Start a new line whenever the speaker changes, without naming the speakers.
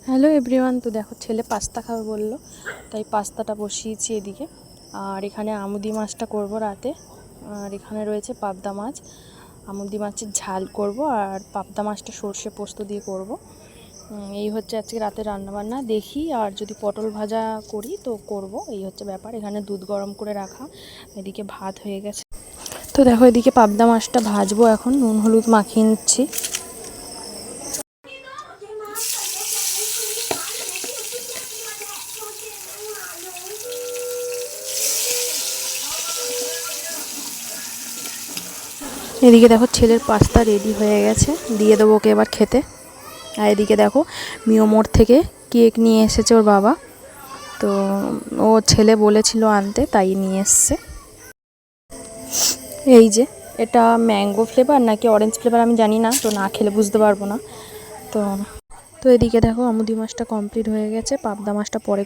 Hello everyone. তো দেখো ছেলে পাস্তা খাবে বললো, তাই পাস্তাটা বসিয়েছি এদিকে। আর এখানে আমুদি মাছটা করব রাতে। আর এখানে রয়েছে পাবদা মাছ, আমুদি মাছের ঝাল করব, আর পাবদা মাছটা সর্ষে পোস্ত দিয়ে করব। এই হচ্ছে আজকে রাতে রান্নাবান্না। দেখি আর যদি পটল ভাজা করি তো করব, এই হচ্ছে ব্যাপার। এখানে দুধ গরম করে রাখা, এদিকে ভাত হয়ে গেছে। তো দেখো এদিকে পাবদা মাছটা ভাজবো, এখন নুন হলুদ মাখিয়ে নিচ্ছি। এদিকে দেখো ছেলের পাস্তা রেডি হয়ে গেছে, দিয়ে দেবো ওকে এবার খেতে। আর এদিকে দেখো মিওমোর থেকে কেক নিয়ে এসেছে ওর বাবা, তো ও ছেলে বলেছিল আনতে, তাই নিয়ে এসছে। এই যে এটা ম্যাঙ্গো ফ্লেভার নাকি অরেঞ্জ ফ্লেভার আমি জানি না, তো না খেলে বুঝতে পারবো না। তো তো এদিকে দেখো আমুদি মাছটা কমপ্লিট হয়ে গেছে, পাবদা মাছটা পরে